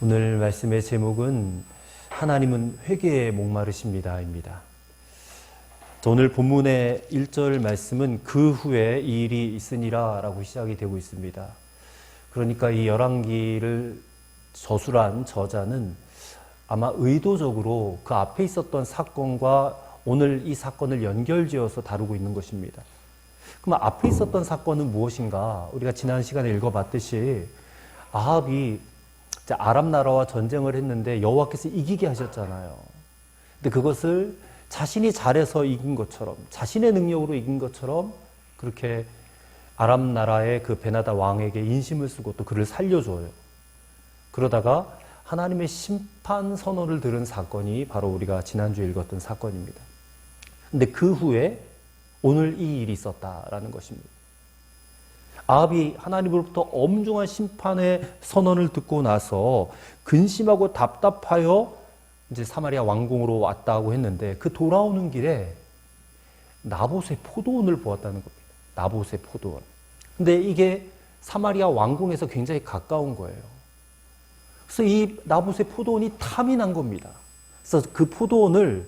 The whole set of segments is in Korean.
오늘 말씀의 제목은 하나님은 회개에 목마르십니다입니다. 오늘 본문의 1절 말씀은 그 후에 이 일이 있으니라 라고 시작이 되고 있습니다. 그러니까 이 열왕기를 저술한 저자는 아마 의도적으로 그 앞에 있었던 사건과 오늘 이 사건을 연결지어서 다루고 있는 것입니다. 그럼 앞에 있었던 사건은 무엇인가? 우리가 지난 시간에 읽어봤듯이 아합이 아람 나라와 전쟁을 했는데 여호와께서 이기게 하셨잖아요. 근데 그것을 자신이 잘해서 이긴 것처럼, 자신의 능력으로 이긴 것처럼 그렇게 아람 나라의 그 베나다 왕에게 인심을 쓰고 또 그를 살려줘요. 그러다가 하나님의 심판 선언을 들은 사건이 바로 우리가 지난주에 읽었던 사건입니다. 근데 그 후에 오늘 이 일이 있었다라는 것입니다. 아합이 하나님으로부터 엄중한 심판의 선언을 듣고 나서 근심하고 답답하여 이제 사마리아 왕궁으로 왔다고 했는데 그 돌아오는 길에 나봇의 포도원을 보았다는 겁니다. 나봇의 포도원. 근데 이게 사마리아 왕궁에서 굉장히 가까운 거예요. 그래서 이 나봇의 포도원이 탐이 난 겁니다. 그래서 그 포도원을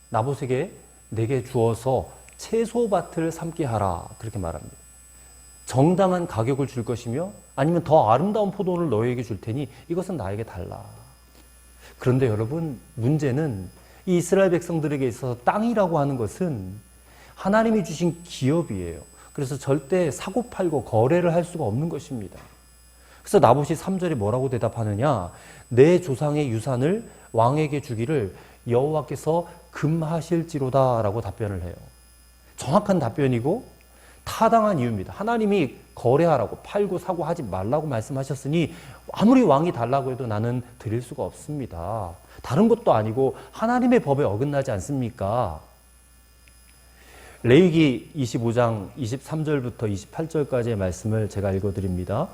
나봇에게 내게 주어서 채소밭을 삼게 하라 그렇게 말합니다. 정당한 가격을 줄 것이며 아니면 더 아름다운 포도원을 너에게 줄 테니 이것은 나에게 달라. 그런데 여러분 문제는 이 이스라엘 백성들에게 있어서 땅이라고 하는 것은 하나님이 주신 기업이에요. 그래서 절대 사고팔고 거래를 할 수가 없는 것입니다. 그래서 나봇이 3절에 뭐라고 대답하느냐? 내 조상의 유산을 왕에게 주기를 여호와께서 금하실지로다 라고 답변을 해요. 정확한 답변이고 타당한 이유입니다. 하나님이 거래하라고 팔고 사고 하지 말라고 말씀하셨으니 아무리 왕이 달라고 해도 나는 드릴 수가 없습니다. 다른 것도 아니고 하나님의 법에 어긋나지 않습니까? 레위기 25장 23절부터 28절까지의 말씀을 제가 읽어드립니다.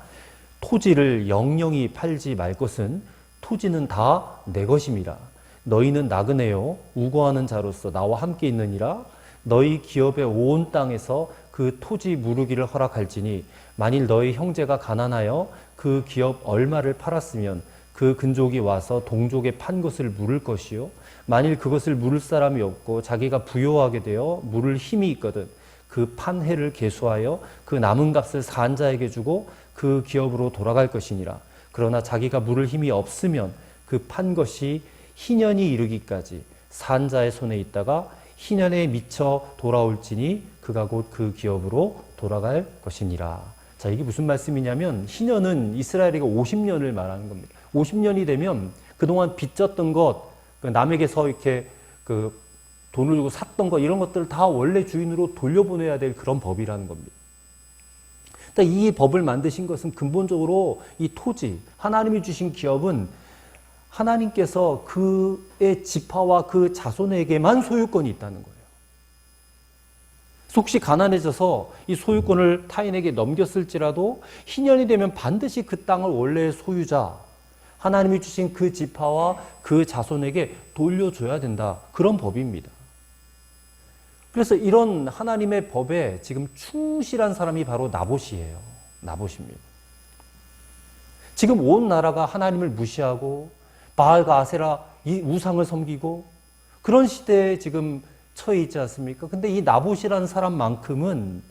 토지를 영영히 팔지 말 것은 토지는 다 내 것임이라. 너희는 나그네요 우거하는 자로서 나와 함께 있느니라. 너희 기업의 온 땅에서 그 토지 무르기를 허락할지니 만일 너희 형제가 가난하여 그 기업 얼마를 팔았으면 그 근족이 와서 동족에 판 것을 물을 것이요 만일 그것을 물을 사람이 없고 자기가 부요하게 되어 물을 힘이 있거든 그 판 해를 계수하여 그 남은 값을 산 자에게 주고 그 기업으로 돌아갈 것이니라. 그러나 자기가 물을 힘이 없으면 그 판 것이 희년이 이르기까지 산 자의 손에 있다가 희년에 미쳐 돌아올지니 그가 곧 그 기업으로 돌아갈 것이니라. 자, 이게 무슨 말씀이냐면 희년은 이스라엘에게 50년을 말하는 겁니다. 50년이 되면 그동안 빚졌던 것, 남에게서 이렇게 그 돈을 주고 샀던 것 이런 것들을 다 원래 주인으로 돌려보내야 될 그런 법이라는 겁니다. 이 법을 만드신 것은 근본적으로 이 토지, 하나님이 주신 기업은 하나님께서 그의 지파와 그 자손에게만 소유권이 있다는 거예요. 혹시 가난해져서 이 소유권을 타인에게 넘겼을지라도 희년이 되면 반드시 그 땅을 원래의 소유자, 하나님이 주신 그 지파와 그 자손에게 돌려줘야 된다. 그런 법입니다. 그래서 이런 하나님의 법에 지금 충실한 사람이 바로 나봇이에요. 나봇입니다. 지금 온 나라가 하나님을 무시하고 바알과 아세라 이 우상을 섬기고 그런 시대에 지금 처해 있지 않습니까? 근데 이 나봇이라는 사람만큼은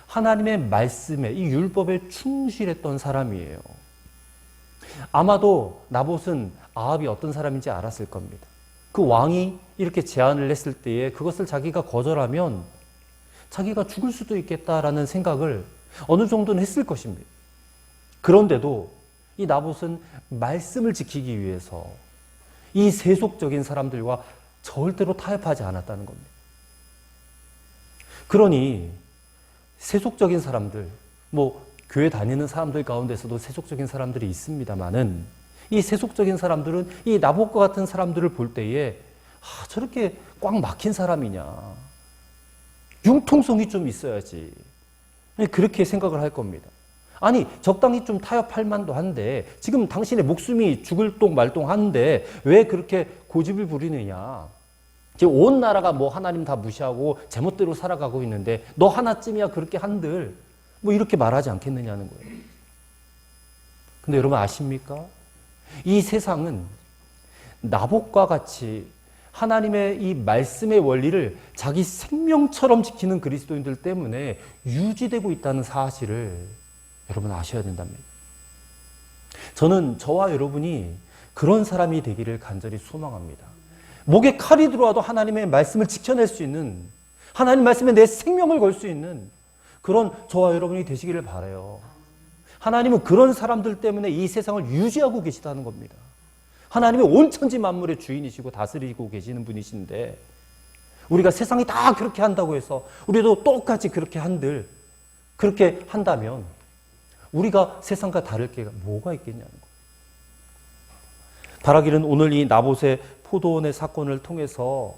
하나님의 말씀에 이 율법에 충실했던 사람이에요. 아마도 나봇은 아합이 어떤 사람인지 알았을 겁니다. 그 왕이 이렇게 제안을 했을 때에 그것을 자기가 거절하면 자기가 죽을 수도 있겠다라는 생각을 어느 정도는 했을 것입니다. 그런데도 이 나봇은 말씀을 지키기 위해서 이 세속적인 사람들과 절대로 타협하지 않았다는 겁니다. 그러니 세속적인 사람들, 교회 다니는 사람들 가운데서도 세속적인 사람들이 있습니다만은 이 세속적인 사람들은 이 나봇과 같은 사람들을 볼 때에 저렇게 꽉 막힌 사람이냐. 융통성이 좀 있어야지. 그렇게 생각을 할 겁니다. 아니 적당히 좀 타협할 만도 한데 지금 당신의 목숨이 죽을 똥 말똥 하는데 왜 그렇게 고집을 부리느냐. 지금 온 나라가 하나님 다 무시하고 제멋대로 살아가고 있는데 너 하나쯤이야 그렇게 한들 이렇게 말하지 않겠느냐는 거예요. 근데 여러분 아십니까? 이 세상은 나봇과 같이 하나님의 이 말씀의 원리를 자기 생명처럼 지키는 그리스도인들 때문에 유지되고 있다는 사실을 여러분 아셔야 된답니다. 저는 저와 여러분이 그런 사람이 되기를 간절히 소망합니다. 목에 칼이 들어와도 하나님의 말씀을 지켜낼 수 있는, 하나님 말씀에 내 생명을 걸 수 있는 그런 저와 여러분이 되시기를 바라요. 하나님은 그런 사람들 때문에 이 세상을 유지하고 계시다는 겁니다. 하나님은 온 천지 만물의 주인이시고 다스리고 계시는 분이신데, 우리가 세상이 다 그렇게 한다고 해서 우리도 똑같이 그렇게 그렇게 한다면 우리가 세상과 다를 게 뭐가 있겠냐는 거예요. 바라기는 오늘 이 나봇의 포도원의 사건을 통해서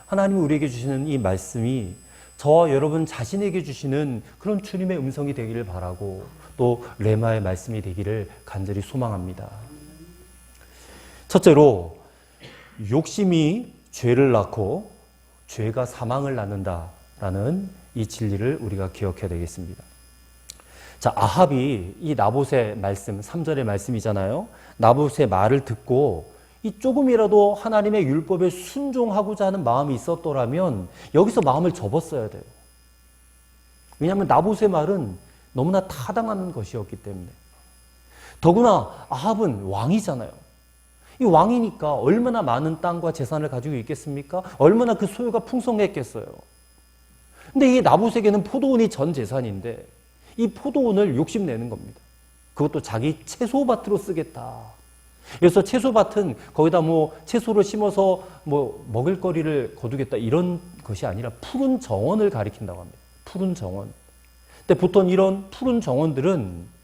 하나님이 우리에게 주시는 이 말씀이 저와 여러분 자신에게 주시는 그런 주님의 음성이 되기를 바라고, 또 레마의 말씀이 되기를 간절히 소망합니다. 첫째로, 욕심이 죄를 낳고 죄가 사망을 낳는다라는 이 진리를 우리가 기억해야 되겠습니다. 자, 아합이 이 나봇의 말씀, 3절의 말씀이잖아요. 나봇의 말을 듣고 이 조금이라도 하나님의 율법에 순종하고자 하는 마음이 있었더라면 여기서 마음을 접었어야 돼요. 왜냐하면 나봇의 말은 너무나 타당한 것이었기 때문에. 더구나 아합은 왕이잖아요. 이 왕이니까 얼마나 많은 땅과 재산을 가지고 있겠습니까? 얼마나 그 소유가 풍성했겠어요. 근데 이 나봇에게는 포도원이 전 재산인데 이 포도원을 욕심내는 겁니다. 그것도 자기 채소밭으로 쓰겠다. 그래서 채소밭은 거기다 채소를 심어서 먹을거리를 거두겠다, 이런 것이 아니라 푸른 정원을 가리킨다고 합니다. 푸른 정원. 근데 보통 이런 푸른 정원들은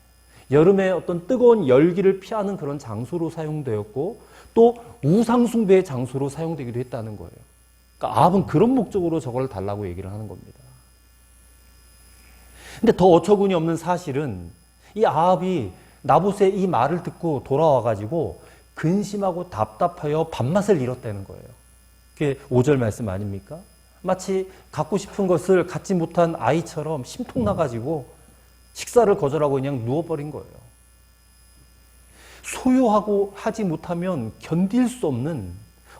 여름에 어떤 뜨거운 열기를 피하는 그런 장소로 사용되었고, 또 우상숭배의 장소로 사용되기도 했다는 거예요. 그러니까 아합은 그런 목적으로 저걸 달라고 얘기를 하는 겁니다. 근데 더 어처구니 없는 사실은 이 아합이 나봇의 이 말을 듣고 돌아와가지고 근심하고 답답하여 밥맛을 잃었다는 거예요. 그게 5절 말씀 아닙니까? 마치 갖고 싶은 것을 갖지 못한 아이처럼 심통 나가지고 식사를 거절하고 그냥 누워버린 거예요. 소유하고 하지 못하면 견딜 수 없는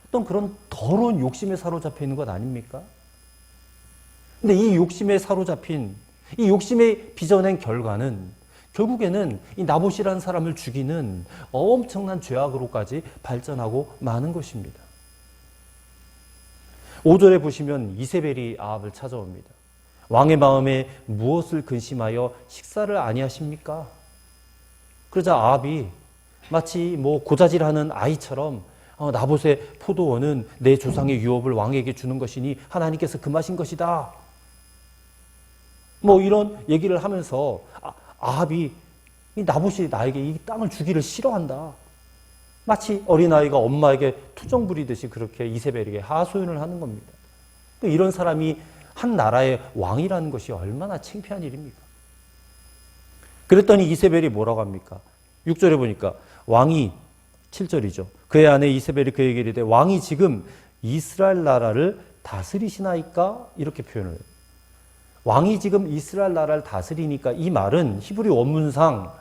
어떤 그런 더러운 욕심에 사로잡혀 있는 것 아닙니까? 근데 이 욕심에 사로잡힌, 이 욕심에 빚어낸 결과는 결국에는 이 나봇이라는 사람을 죽이는 엄청난 죄악으로까지 발전하고 마는 것입니다. 5절에 보시면 이세벨이 아합을 찾아옵니다. 왕의 마음에 무엇을 근심하여 식사를 아니하십니까? 그러자 아합이 마치 고자질하는 아이처럼 나봇의 포도원은 내 조상의 유업을 왕에게 주는 것이니 하나님께서 금하신 것이다. 이런 얘기를 하면서 아합이 이 나봇이 나에게 이 땅을 주기를 싫어한다. 마치 어린아이가 엄마에게 투정 부리듯이 그렇게 이세벨에게 하소연을 하는 겁니다. 이런 사람이 한 나라의 왕이라는 것이 얼마나 창피한 일입니까? 그랬더니 이세벨이 뭐라고 합니까? 6절에 보니까 왕이, 7절이죠. 그의 아내 이세벨이 그에게 이르되 왕이 지금 이스라엘 나라를 다스리시나이까? 이렇게 표현을 해요. 왕이 지금 이스라엘 나라를 다스리니까, 이 말은 히브리 원문상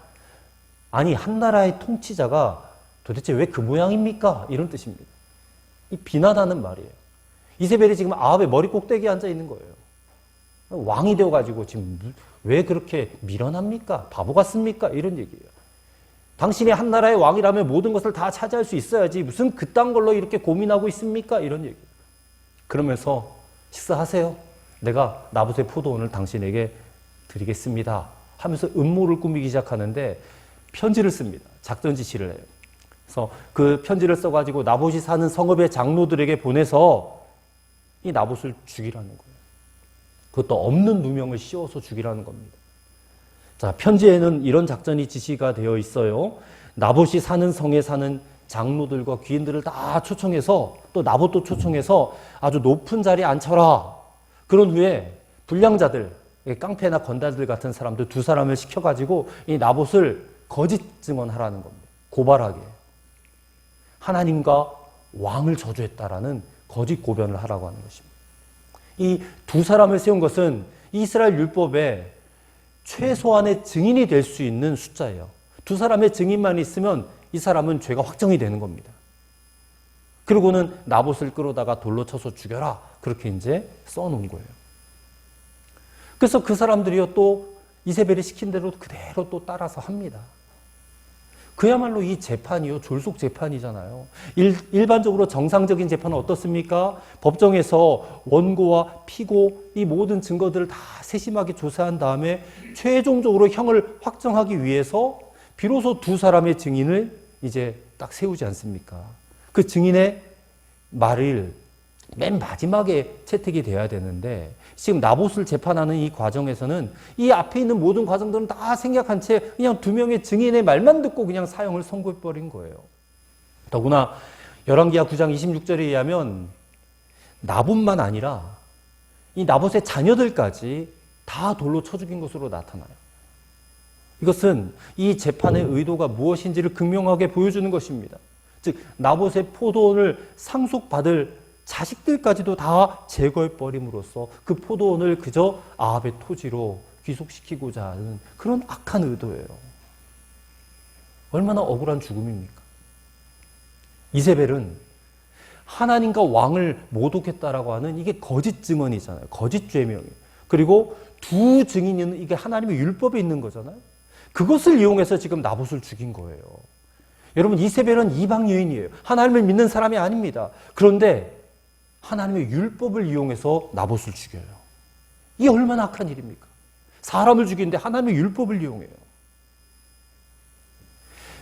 아니 한 나라의 통치자가 도대체 왜 그 모양입니까? 이런 뜻입니다. 이 비난하는 말이에요. 이세벨이 지금 아합의 머리 꼭대기에 앉아 있는 거예요. 왕이 되어가지고 지금 왜 그렇게 미련합니까? 바보 같습니까? 이런 얘기예요. 당신이 한 나라의 왕이라면 모든 것을 다 차지할 수 있어야지 무슨 그딴 걸로 이렇게 고민하고 있습니까? 이런 얘기예요. 그러면서 식사하세요. 내가 나봇의 포도원을 당신에게 드리겠습니다 하면서 음모를 꾸미기 시작하는데 편지를 씁니다. 작전 지시를 해요. 그래서 그 편지를 써가지고 나봇이 사는 성읍의 장로들에게 보내서 이 나봇을 죽이라는 거예요. 그것도 없는 누명을 씌워서 죽이라는 겁니다. 자, 편지에는 이런 작전이 지시가 되어 있어요. 나봇이 사는 성에 사는 장로들과 귀인들을 다 초청해서, 또 나봇도 초청해서 아주 높은 자리에 앉혀라. 그런 후에 불량자들, 깡패나 건달들 같은 사람들 2사람을 시켜가지고 이 나봇을 거짓 증언하라는 겁니다. 고발하게. 하나님과 왕을 저주했다라는 거짓 고변을 하라고 하는 것입니다. 이 2사람을 세운 것은 이스라엘 율법에 최소한의 증인이 될 수 있는 숫자예요. 2사람의 증인만 있으면 이 사람은 죄가 확정이 되는 겁니다. 그리고는 나봇을 끌어다가 돌로 쳐서 죽여라. 그렇게 이제 써놓은 거예요. 그래서 그 사람들이요 또 이세벨이 시킨 대로 그대로 또 따라서 합니다. 그야말로 이 재판이요 졸속 재판이잖아요. 일반적으로 정상적인 재판은 어떻습니까? 법정에서 원고와 피고 이 모든 증거들을 다 세심하게 조사한 다음에 최종적으로 형을 확정하기 위해서 비로소 두 사람의 증인을 이제 딱 세우지 않습니까? 그 증인의 말을 맨 마지막에 채택이 돼야 되는데 지금 나봇을 재판하는 이 과정에서는 이 앞에 있는 모든 과정들은 다 생략한 채 그냥 두 명의 증인의 말만 듣고 그냥 사형을 선고해버린 거예요. 더구나 열왕기하 9장 26절에 의하면 나봇만 아니라 이 나봇의 자녀들까지 다 돌로 쳐 죽인 것으로 나타나요. 이것은 이 재판의 의도가 무엇인지를 극명하게 보여주는 것입니다. 즉 나봇의 포도원을 상속받을 자식들까지도 다 제거해버림으로써 그 포도원을 그저 아합의 토지로 귀속시키고자 하는 그런 악한 의도예요. 얼마나 억울한 죽음입니까? 이세벨은 하나님과 왕을 모독했다라고 하는 이게 거짓 증언이잖아요. 거짓 죄명이에요. 그리고 두 증인은 이게 하나님의 율법에 있는 거잖아요. 그것을 이용해서 지금 나봇을 죽인 거예요. 여러분 이세벨은 이방 여인이에요. 하나님을 믿는 사람이 아닙니다. 그런데 하나님의 율법을 이용해서 나봇을 죽여요. 이게 얼마나 악한 일입니까? 사람을 죽이는데 하나님의 율법을 이용해요.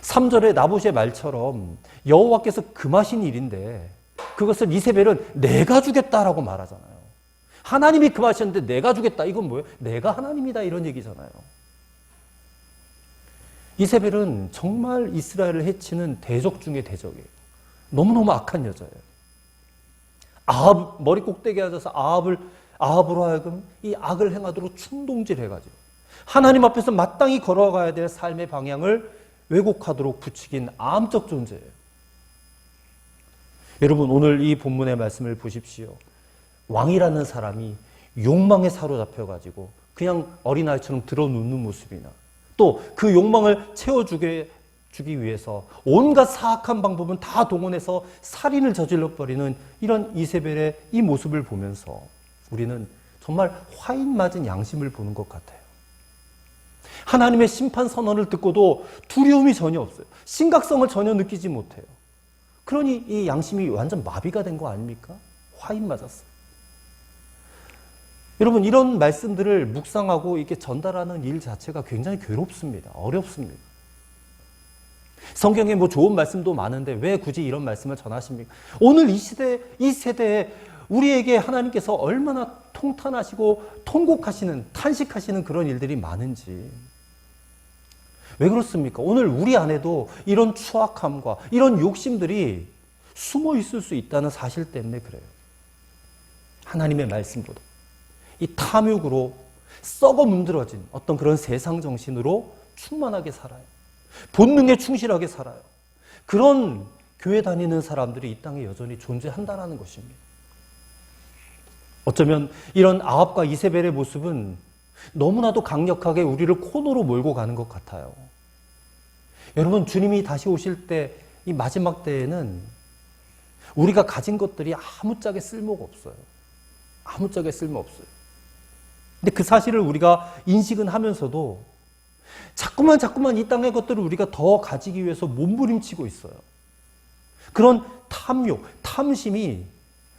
3절의 나봇의 말처럼 여호와께서 금하신 일인데 그것을 이세벨은 내가 주겠다라고 말하잖아요. 하나님이 금하셨는데 내가 주겠다. 이건 뭐예요? 내가 하나님이다 이런 얘기잖아요. 이세벨은 정말 이스라엘을 해치는 대적 중의 대적이에요. 너무너무 악한 여자예요. 아합 머리 꼭대기에 앉아서 아합으로 하여금 이 악을 행하도록 충동질해가지고 하나님 앞에서 마땅히 걸어가야 될 삶의 방향을 왜곡하도록 부추긴 암적 존재예요. 여러분 오늘 이 본문의 말씀을 보십시오. 왕이라는 사람이 욕망에 사로잡혀가지고 그냥 어린아이처럼 드러눕는 모습이나 또 그 욕망을 채워주기 위해서 온갖 사악한 방법은 다 동원해서 살인을 저질러버리는 이런 이세벨의 이 모습을 보면서 우리는 정말 화인 맞은 양심을 보는 것 같아요. 하나님의 심판 선언을 듣고도 두려움이 전혀 없어요. 심각성을 전혀 느끼지 못해요. 그러니 이 양심이 완전 마비가 된 거 아닙니까? 화인 맞았어요. 여러분 이런 말씀들을 묵상하고 이렇게 전달하는 일 자체가 굉장히 괴롭습니다. 어렵습니다. 성경에 뭐 좋은 말씀도 많은데 왜 굳이 이런 말씀을 전하십니까? 오늘 이 세대에 우리에게 하나님께서 얼마나 통탄하시고 통곡하시는, 탄식하시는 그런 일들이 많은지. 왜 그렇습니까? 오늘 우리 안에도 이런 추악함과 이런 욕심들이 숨어 있을 수 있다는 사실 때문에 그래요. 하나님의 말씀보다. 이 탐욕으로 썩어 문드러진 어떤 그런 세상 정신으로 충만하게 살아요. 본능에 충실하게 살아요. 그런 교회 다니는 사람들이 이 땅에 여전히 존재한다는 것입니다. 어쩌면 이런 아합과 이세벨의 모습은 너무나도 강력하게 우리를 코너로 몰고 가는 것 같아요. 여러분 주님이 다시 오실 때 이 마지막 때에는 우리가 가진 것들이 아무짝에 쓸모가 없어요. 아무짝에 쓸모없어요. 근데 그 사실을 우리가 인식은 하면서도 자꾸만 이 땅의 것들을 우리가 더 가지기 위해서 몸부림치고 있어요. 그런 탐욕, 탐심이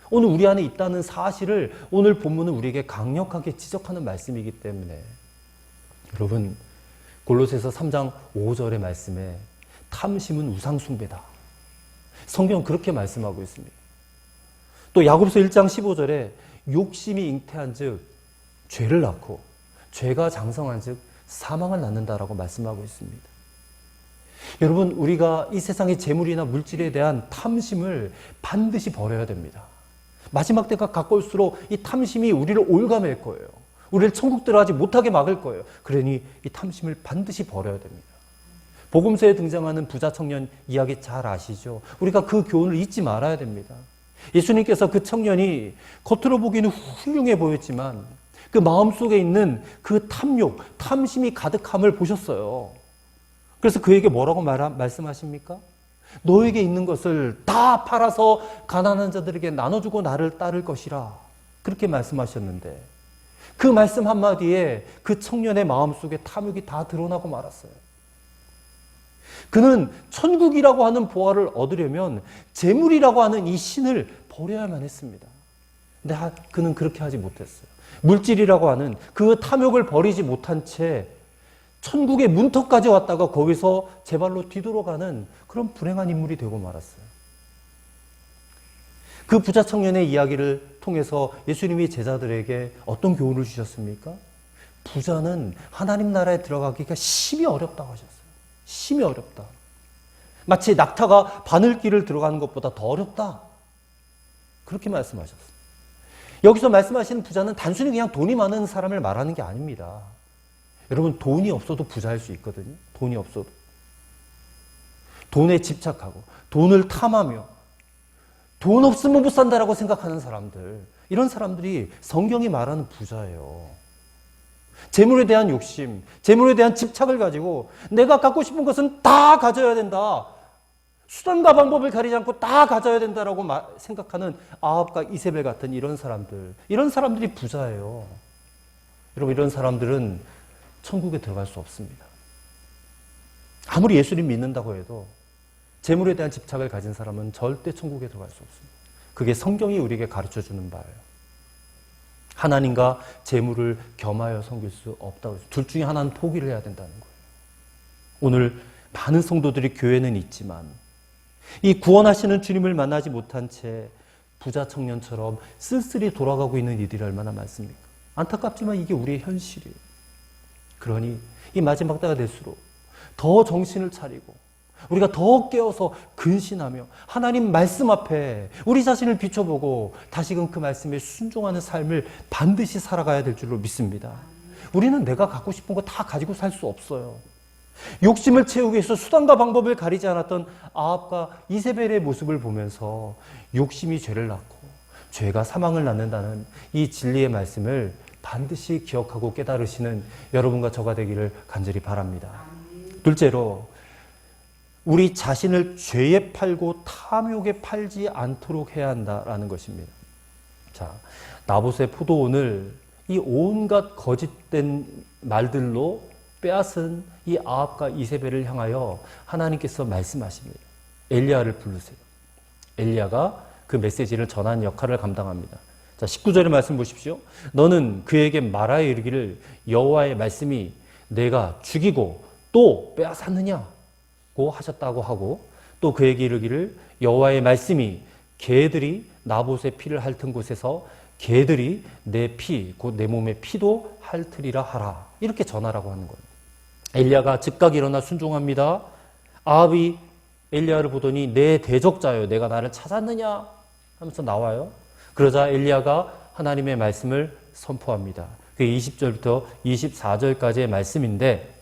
오늘 우리 안에 있다는 사실을 오늘 본문은 우리에게 강력하게 지적하는 말씀이기 때문에 여러분 골로새서 3장 5절의 말씀에 탐심은 우상숭배다. 성경은 그렇게 말씀하고 있습니다. 또 야고보서 1장 15절에 욕심이 잉태한 즉 죄를 낳고 죄가 장성한 즉 사망을 낳는다라고 말씀하고 있습니다. 여러분 우리가 이 세상의 재물이나 물질에 대한 탐심을 반드시 버려야 됩니다. 마지막 때가 가까울수록 이 탐심이 우리를 올가맬 거예요. 우리를 천국 들어가지 못하게 막을 거예요. 그러니 이 탐심을 반드시 버려야 됩니다. 복음서에 등장하는 부자 청년 이야기 잘 아시죠? 우리가 그 교훈을 잊지 말아야 됩니다. 예수님께서 그 청년이 겉으로 보기는 훌륭해 보였지만 그 마음속에 있는 그 탐욕, 탐심이 가득함을 보셨어요. 그래서 그에게 뭐라고 말씀하십니까? 너에게 있는 것을 다 팔아서 가난한 자들에게 나눠주고 나를 따를 것이라. 그렇게 말씀하셨는데 그 말씀 한마디에 그 청년의 마음속에 탐욕이 다 드러나고 말았어요. 그는 천국이라고 하는 보화를 얻으려면 재물이라고 하는 이 신을 버려야만 했습니다. 근데 그는 그렇게 하지 못했어요. 물질이라고 하는 그 탐욕을 버리지 못한 채 천국의 문턱까지 왔다가 거기서 제 발로 뒤돌아가는 그런 불행한 인물이 되고 말았어요. 그 부자 청년의 이야기를 통해서 예수님이 제자들에게 어떤 교훈을 주셨습니까? 부자는 하나님 나라에 들어가기가 심히 어렵다고 하셨어요. 심히 어렵다. 마치 낙타가 바늘길을 들어가는 것보다 더 어렵다. 그렇게 말씀하셨어요. 여기서 말씀하시는 부자는 단순히 그냥 돈이 많은 사람을 말하는 게 아닙니다. 여러분, 돈이 없어도 부자일 수 있거든요. 돈이 없어도. 돈에 집착하고 돈을 탐하며 돈 없으면 못 산다라고 생각하는 사람들, 이런 사람들이 성경이 말하는 부자예요. 재물에 대한 욕심, 재물에 대한 집착을 가지고 내가 갖고 싶은 것은 다 가져야 된다. 수단과 방법을 가리지 않고 다 가져야 된다라고 생각하는 아합과 이세벨 같은 이런 사람들이 부자예요. 여러분, 이런 사람들은 천국에 들어갈 수 없습니다. 아무리 예수님 믿는다고 해도 재물에 대한 집착을 가진 사람은 절대 천국에 들어갈 수 없습니다. 그게 성경이 우리에게 가르쳐주는 바예요. 하나님과 재물을 겸하여 섬길 수 없다고 해서 둘 중에 하나는 포기를 해야 된다는 거예요. 오늘 많은 성도들이 교회는 있지만 이 구원하시는 주님을 만나지 못한 채 부자 청년처럼 쓸쓸히 돌아가고 있는 이들이 얼마나 많습니까? 안타깝지만 이게 우리의 현실이에요. 그러니 이 마지막 때가 될수록 더 정신을 차리고 우리가 더 깨어서 근신하며 하나님 말씀 앞에 우리 자신을 비춰보고 다시금 그 말씀에 순종하는 삶을 반드시 살아가야 될 줄로 믿습니다. 우리는 내가 갖고 싶은 거 다 가지고 살 수 없어요. 욕심을 채우기 위해서 수단과 방법을 가리지 않았던 아합과 이세벨의 모습을 보면서 욕심이 죄를 낳고 죄가 사망을 낳는다는 이 진리의 말씀을 반드시 기억하고 깨달으시는 여러분과 저가 되기를 간절히 바랍니다. 둘째로, 우리 자신을 죄에 팔고 탐욕에 팔지 않도록 해야 한다라는 것입니다. 자, 나봇의 포도원을 이 온갖 거짓된 말들로 빼앗은 이 아합과 이세벨을 향하여 하나님께서 말씀하십니다. 엘리야를 부르세요. 엘리야가 그 메시지를 전하는 역할을 감당합니다. 자, 19절의 말씀 보십시오. 너는 그에게 말하여 이르기를 여호와의 말씀이 내가 죽이고 또 빼앗았느냐고 하셨다고 하고, 또 그에게 이르기를 여호와의 말씀이 개들이 나봇의 피를 핥은 곳에서 개들이 내 피, 곧 내 몸의 피도 핥으리라 하라. 이렇게 전하라고 하는 거예요. 엘리야가 즉각 일어나 순종합니다. 아합이 엘리야를 보더니 내 대적자여, 내가 나를 찾았느냐 하면서 나와요. 그러자 엘리야가 하나님의 말씀을 선포합니다. 그게 20절부터 24절까지의 말씀인데,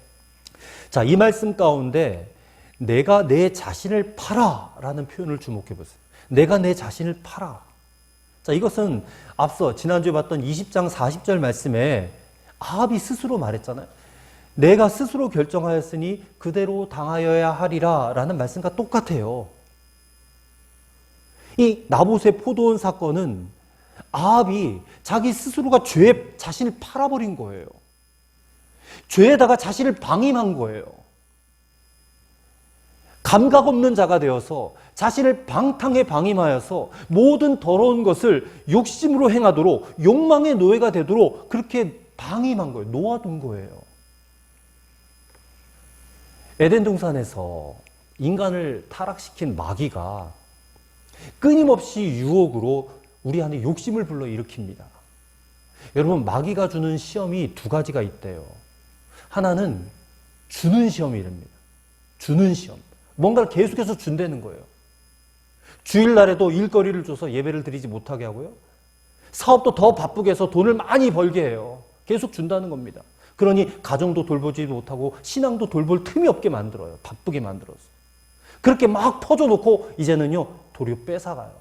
자, 이 말씀 가운데 내가 내 자신을 팔아 라는 표현을 주목해 보세요. 내가 내 자신을 팔아. 자, 이것은 앞서 지난주에 봤던 20장 40절 말씀에 아합이 스스로 말했잖아요. 내가 스스로 결정하였으니 그대로 당하여야 하리라 라는 말씀과 똑같아요. 이 나봇의 포도원 사건은 아합이 자기 스스로가 죄에 자신을 팔아버린 거예요. 죄에다가 자신을 방임한 거예요. 감각 없는 자가 되어서 자신을 방탕에 방임하여서 모든 더러운 것을 욕심으로 행하도록, 욕망의 노예가 되도록 그렇게 방임한 거예요. 놓아둔 거예요. 에덴 동산에서 인간을 타락시킨 마귀가 끊임없이 유혹으로 우리 안에 욕심을 불러일으킵니다. 여러분, 마귀가 주는 시험이 두 가지가 있대요. 하나는 주는 시험이랍니다. 주는 시험. 뭔가를 계속해서 준다는 거예요. 주일날에도 일거리를 줘서 예배를 드리지 못하게 하고요. 사업도 더 바쁘게 해서 돈을 많이 벌게 해요. 계속 준다는 겁니다. 그러니 가정도 돌보지 못하고 신앙도 돌볼 틈이 없게 만들어요. 바쁘게 만들어서. 그렇게 막 퍼줘놓고 이제는요, 도리어 뺏어가요.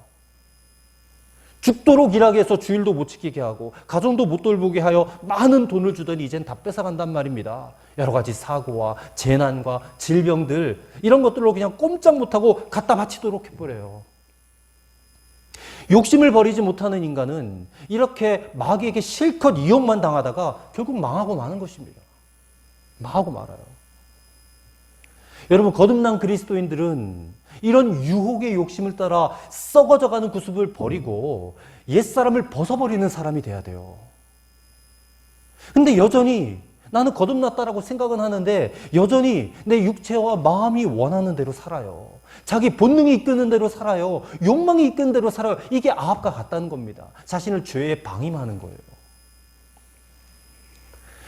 죽도록 일하게 해서 주일도 못 지키게 하고 가정도 못 돌보게 하여 많은 돈을 주더니 이젠 다 뺏어간단 말입니다. 여러 가지 사고와 재난과 질병들 이런 것들로 그냥 꼼짝 못하고 갖다 바치도록 해버려요. 욕심을 버리지 못하는 인간은 이렇게 마귀에게 실컷 이용만 당하다가 결국 망하고 마는 것입니다. 망하고 말아요. 여러분, 거듭난 그리스도인들은 이런 유혹의 욕심을 따라 썩어져가는 구습을 버리고 옛사람을 벗어버리는 사람이 돼야 돼요. 근데 여전히 나는 거듭났다라고 생각은 하는데 여전히 내 육체와 마음이 원하는 대로 살아요. 자기 본능이 이끄는 대로 살아요. 욕망이 이끄는 대로 살아요. 이게 아합과 같다는 겁니다. 자신을 죄에 방임하는 거예요.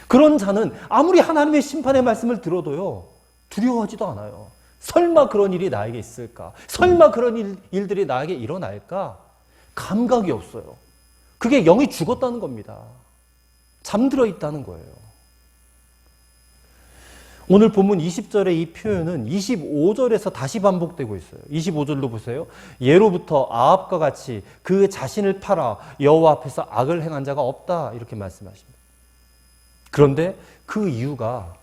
그런 자는 아무리 하나님의 심판의 말씀을 들어도요, 두려워하지도 않아요. 설마 그런 일이 나에게 있을까? 설마 그런 일들이 나에게 일어날까? 감각이 없어요. 그게 영이 죽었다는 겁니다. 잠들어 있다는 거예요. 오늘 본문 20절의 이 표현은 25절에서 다시 반복되고 있어요. 25절로 보세요. 예로부터 아합과 같이 그 자신을 팔아 여호와 앞에서 악을 행한 자가 없다, 이렇게 말씀하십니다. 그런데 그 이유가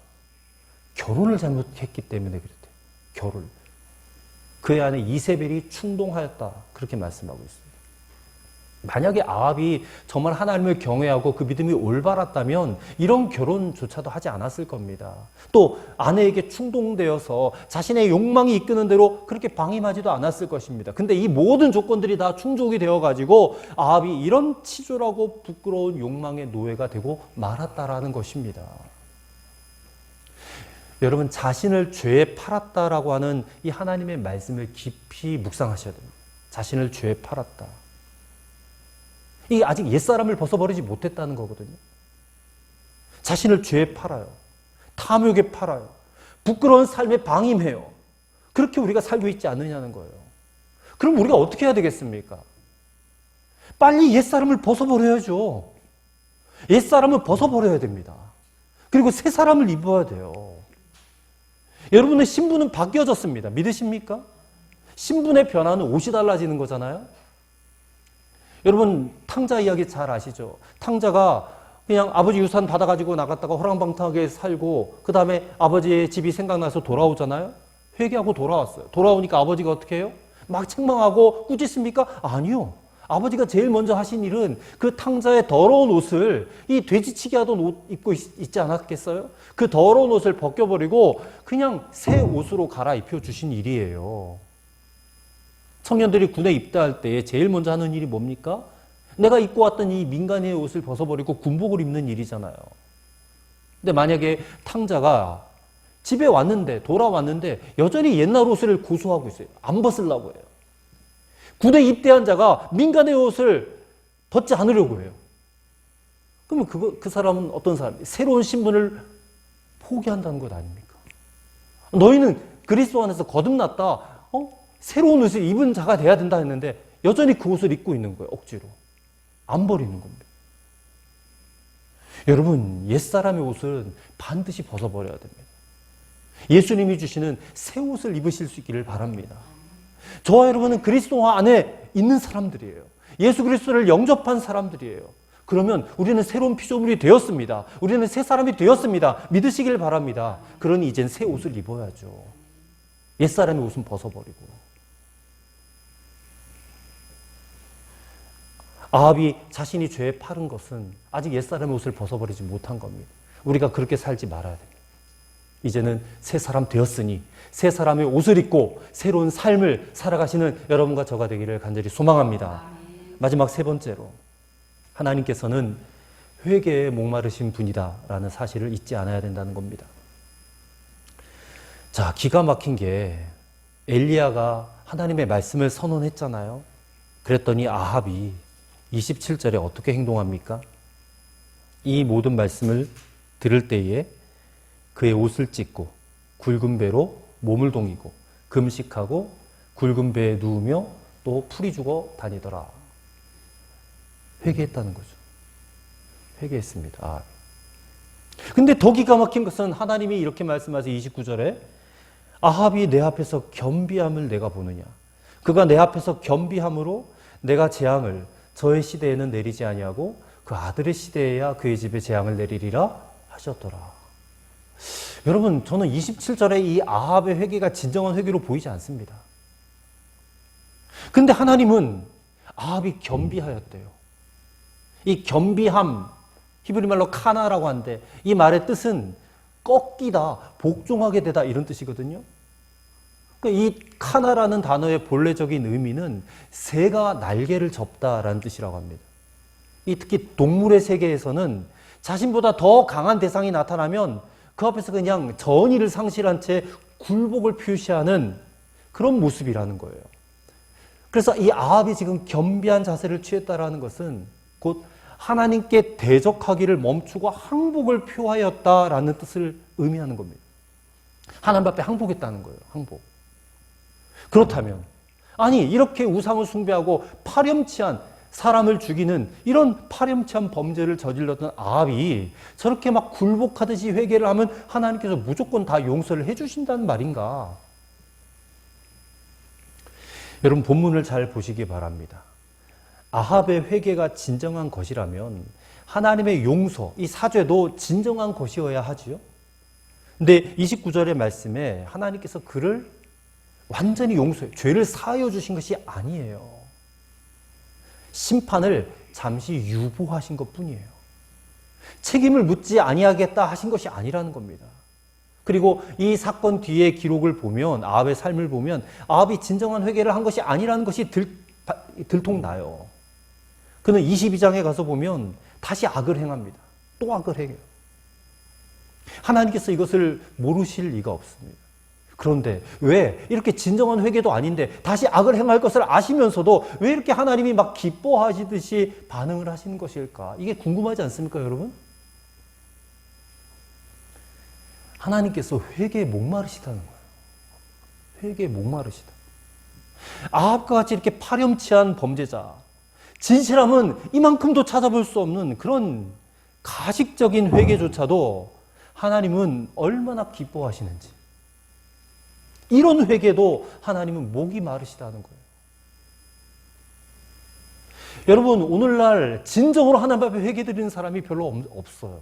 결혼을 잘못했기 때문에 그랬대요. 결혼. 그의 아내 이세벨이 충동하였다, 그렇게 말씀하고 있습니다. 만약에 아합이 정말 하나님을 경외하고 그 믿음이 올바랐다면 이런 결혼조차도 하지 않았을 겁니다. 또 아내에게 충동되어서 자신의 욕망이 이끄는 대로 그렇게 방임하지도 않았을 것입니다. 근데 이 모든 조건들이 다 충족이 되어가지고 아합이 이런 치졸하고 부끄러운 욕망의 노예가 되고 말았다라는 것입니다. 여러분, 자신을 죄에 팔았다라고 하는 이 하나님의 말씀을 깊이 묵상하셔야 됩니다. 자신을 죄에 팔았다. 이게 아직 옛사람을 벗어버리지 못했다는 거거든요. 자신을 죄에 팔아요. 탐욕에 팔아요. 부끄러운 삶에 방임해요. 그렇게 우리가 살고 있지 않느냐는 거예요. 그럼 우리가 어떻게 해야 되겠습니까? 빨리 옛사람을 벗어버려야죠. 옛사람을 벗어버려야 됩니다. 그리고 새 사람을 입어야 돼요. 여러분의 신분은 바뀌어졌습니다. 믿으십니까? 신분의 변화는 옷이 달라지는 거잖아요. 여러분, 탕자 이야기 잘 아시죠? 탕자가 그냥 아버지 유산 받아가지고 나갔다가 호랑방탕하게 살고 그 다음에 아버지의 집이 생각나서 돌아오잖아요. 회개하고 돌아왔어요. 돌아오니까 아버지가 어떻게 해요? 막 책망하고 꾸짖습니까? 아니요. 아버지가 제일 먼저 하신 일은 그 탕자의 더러운 옷을, 이 돼지치기 하던 옷 입고 있지 않았겠어요? 그 더러운 옷을 벗겨버리고 그냥 새 옷으로 갈아입혀 주신 일이에요. 청년들이 군에 입대할 때 제일 먼저 하는 일이 뭡니까? 내가 입고 왔던 이 민간의 옷을 벗어버리고 군복을 입는 일이잖아요. 근데 만약에 탕자가 집에 왔는데, 돌아왔는데 여전히 옛날 옷을 고수하고 있어요. 안 벗으려고 해요. 군에 입대한 자가 민간의 옷을 벗지 않으려고 해요. 그러면 그 사람은 어떤 사람이에요? 새로운 신분을 포기한다는 것 아닙니까? 너희는 그리스도 안에서 거듭났다. 새로운 옷을 입은 자가 돼야 된다 했는데 여전히 그 옷을 입고 있는 거예요. 억지로. 안 버리는 겁니다. 여러분, 옛사람의 옷은 반드시 벗어버려야 됩니다. 예수님이 주시는 새 옷을 입으실 수 있기를 바랍니다. 저와 여러분은 그리스도 안에 있는 사람들이에요. 예수 그리스도를 영접한 사람들이에요. 그러면 우리는 새로운 피조물이 되었습니다. 우리는 새 사람이 되었습니다. 믿으시길 바랍니다. 그러니 이젠 새 옷을 입어야죠. 옛사람의 옷은 벗어버리고. 아합이 자신이 죄에 팔은 것은 아직 옛사람의 옷을 벗어버리지 못한 겁니다. 우리가 그렇게 살지 말아야 됩니다. 이제는 새 사람 되었으니 새 사람의 옷을 입고 새로운 삶을 살아가시는 여러분과 저가 되기를 간절히 소망합니다. 마지막 세 번째로, 하나님께서는 회개에 목마르신 분이다라는 사실을 잊지 않아야 된다는 겁니다. 자, 기가 막힌 게 엘리야가 하나님의 말씀을 선언했잖아요. 그랬더니 아합이 27절에 어떻게 행동합니까? 이 모든 말씀을 들을 때에 그의 옷을 찢고 굵은 배로 몸을 동이고 금식하고 굵은 배에 누우며 또 풀이 죽어 다니더라. 회개했다는 거죠. 회개했습니다. 근데 더 기가 막힌 것은 하나님이 이렇게 말씀하세요. 29절에 아합이 내 앞에서 겸비함을 내가 보느냐. 그가 내 앞에서 겸비함으로 내가 재앙을 저의 시대에는 내리지 아니하고 그 아들의 시대에야 그의 집에 재앙을 내리리라 하셨더라. 여러분, 저는 27절에 이 아합의 회개가 진정한 회개로 보이지 않습니다. 근데 하나님은 아합이 겸비하였대요. 이 겸비함, 히브리 말로 카나라고 하는데 이 말의 뜻은 꺾이다, 복종하게 되다 이런 뜻이거든요. 이 카나라는 단어의 본래적인 의미는 새가 날개를 접다라는 뜻이라고 합니다. 이 특히 동물의 세계에서는 자신보다 더 강한 대상이 나타나면 그 앞에서 그냥 전의를 상실한 채 굴복을 표시하는 그런 모습이라는 거예요. 그래서 이 아합이 지금 겸비한 자세를 취했다라는 것은 곧 하나님께 대적하기를 멈추고 항복을 표하였다라는 뜻을 의미하는 겁니다. 하나님 앞에 항복했다는 거예요. 항복. 그렇다면 아니 이렇게 우상을 숭배하고 파렴치한 사람을 죽이는 이런 파렴치한 범죄를 저질렀던 아합이 저렇게 막 굴복하듯이 회개를 하면 하나님께서 무조건 다 용서를 해주신다는 말인가? 여러분 본문을 잘 보시기 바랍니다. 아합의 회개가 진정한 것이라면 하나님의 용서, 이 사죄도 진정한 것이어야 하지요. 근데 29절의 말씀에 하나님께서 그를 완전히 용서해, 죄를 사하여 주신 것이 아니에요. 심판을 잠시 유보하신 것뿐이에요. 책임을 묻지 아니하겠다 하신 것이 아니라는 겁니다. 그리고 이 사건 뒤의 기록을 보면 아합의 삶을 보면 아합이 진정한 회개를 한 것이 아니라는 것이 들통나요. 그는 22장에 가서 보면 다시 악을 행합니다. 또 악을 행해요. 하나님께서 이것을 모르실 리가 없습니다. 그런데 왜 이렇게 진정한 회개도 아닌데 다시 악을 행할 것을 아시면서도 왜 이렇게 하나님이 막 기뻐하시듯이 반응을 하시는 것일까? 이게 궁금하지 않습니까, 여러분? 하나님께서 회개에 목마르시다는 거예요. 회개에 목마르시다. 아합과 같이 이렇게 파렴치한 범죄자, 진실함은 이만큼도 찾아볼 수 없는 그런 가식적인 회개조차도 하나님은 얼마나 기뻐하시는지, 이런 회개도 하나님은 목이 마르시다는 거예요. 여러분, 오늘날 진정으로 하나님 앞에 회개드리는 사람이 별로 없어요.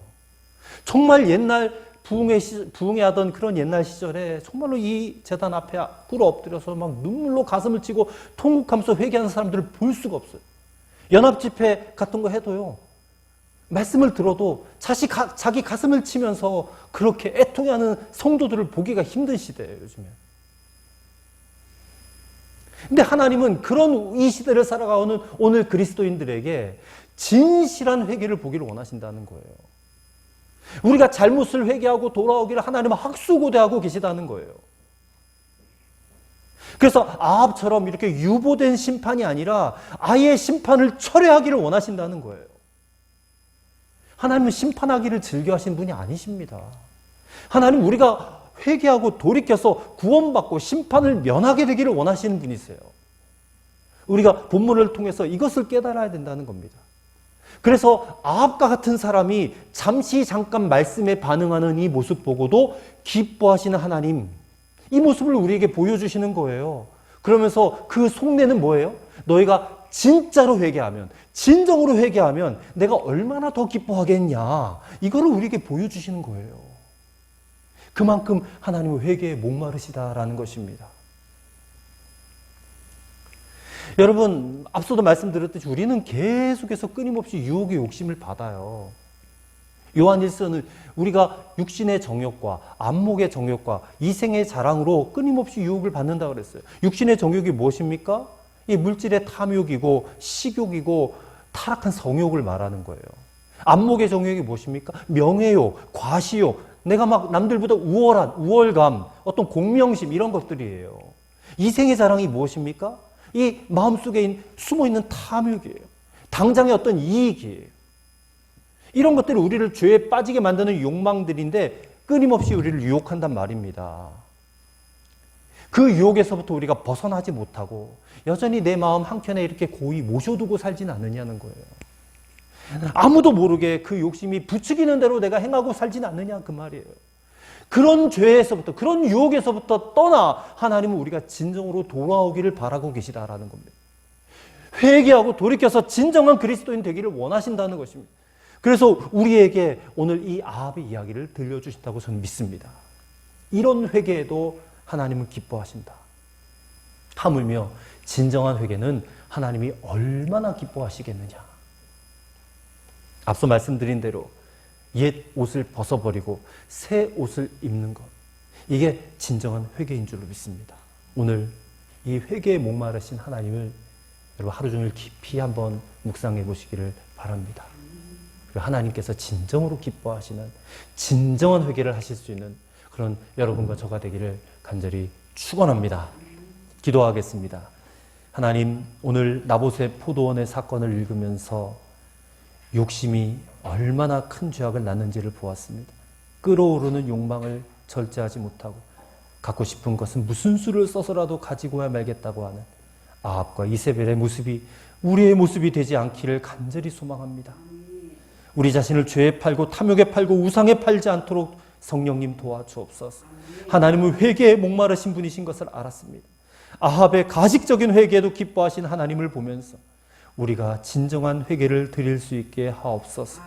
정말 옛날 부흥회하던 그런 옛날 시절에 정말로 이 제단 앞에 꿇어 엎드려서 막 눈물로 가슴을 치고 통곡하면서 회개하는 사람들을 볼 수가 없어요. 연합집회 같은 거 해도요, 말씀을 들어도 자기 가슴을 치면서 그렇게 애통해하는 성도들을 보기가 힘든 시대예요, 요즘에. 근데 하나님은 그런 이 시대를 살아가는 오늘 그리스도인들에게 진실한 회개를 보기를 원하신다는 거예요. 우리가 잘못을 회개하고 돌아오기를 하나님은 학수고대하고 계시다는 거예요. 그래서 아합처럼 이렇게 유보된 심판이 아니라 아예 심판을 철회하기를 원하신다는 거예요. 하나님은 심판하기를 즐겨하신 분이 아니십니다. 하나님 우리가 회개하고 돌이켜서 구원받고 심판을 면하게 되기를 원하시는 분이세요. 우리가 본문을 통해서 이것을 깨달아야 된다는 겁니다. 그래서 아합과 같은 사람이 잠깐 말씀에 반응하는 이 모습 보고도 기뻐하시는 하나님, 이 모습을 우리에게 보여주시는 거예요. 그러면서 그 속내는 뭐예요? 너희가 진짜로 회개하면, 진정으로 회개하면 내가 얼마나 더 기뻐하겠냐, 이거를 우리에게 보여주시는 거예요. 그만큼 하나님은 회개에 목마르시다라는 것입니다. 여러분, 앞서도 말씀드렸듯이 우리는 계속해서 끊임없이 유혹의 욕심을 받아요. 요한일서는 우리가 육신의 정욕과 안목의 정욕과 이생의 자랑으로 끊임없이 유혹을 받는다고 그랬어요. 육신의 정욕이 무엇입니까? 이 물질의 탐욕이고 식욕이고 타락한 성욕을 말하는 거예요. 안목의 정욕이 무엇입니까? 명예욕, 과시욕, 내가 막 남들보다 우월감, 어떤 공명심, 이런 것들이에요. 이생의 자랑이 무엇입니까? 이 마음속에 숨어있는 탐욕이에요. 당장의 어떤 이익이에요. 이런 것들이 우리를 죄에 빠지게 만드는 욕망들인데 끊임없이 우리를 유혹한단 말입니다. 그 유혹에서부터 우리가 벗어나지 못하고 여전히 내 마음 한켠에 이렇게 고이 모셔두고 살진 않느냐는 거예요. 아무도 모르게 그 욕심이 부추기는 대로 내가 행하고 살진 않느냐, 그 말이에요. 그런 죄에서부터, 그런 유혹에서부터 떠나 하나님은 우리가 진정으로 돌아오기를 바라고 계시다라는 겁니다. 회개하고 돌이켜서 진정한 그리스도인 되기를 원하신다는 것입니다. 그래서 우리에게 오늘 이 아합의 이야기를 들려주신다고 저는 믿습니다. 이런 회개에도 하나님은 기뻐하신다. 하물며 진정한 회개는 하나님이 얼마나 기뻐하시겠느냐. 앞서 말씀드린 대로 옛 옷을 벗어버리고 새 옷을 입는 것, 이게 진정한 회개인 줄로 믿습니다. 오늘 이 회개에 목마르신 하나님을 여러분 하루 종일 깊이 한번 묵상해 보시기를 바랍니다. 그리고 하나님께서 진정으로 기뻐하시는 진정한 회개를 하실 수 있는 그런 여러분과 저가 되기를 간절히 축원합니다. 기도하겠습니다. 하나님, 오늘 나봇의 포도원의 사건을 읽으면서 욕심이 얼마나 큰 죄악을 낳는지를 보았습니다. 끓어오르는 욕망을 절제하지 못하고 갖고 싶은 것은 무슨 수를 써서라도 가지고야 말겠다고 하는 아합과 이세벨의 모습이 우리의 모습이 되지 않기를 간절히 소망합니다. 우리 자신을 죄에 팔고 탐욕에 팔고 우상에 팔지 않도록 성령님 도와주옵소서. 하나님은 회개에 목마르신 분이신 것을 알았습니다. 아합의 가식적인 회개에도 기뻐하신 하나님을 보면서 우리가 진정한 회개를 드릴 수 있게 하옵소서.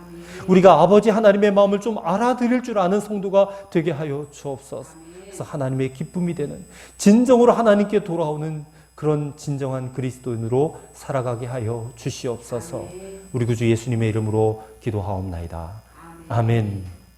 우리가 아버지 하나님의 마음을 좀 알아들을 줄 아는 성도가 되게 하여 주옵소서. 그래서 하나님의 기쁨이 되는 진정으로 하나님께 돌아오는 그런 진정한 그리스도인으로 살아가게 하여 주시옵소서. 우리 구주 예수님의 이름으로 기도하옵나이다. 아멘.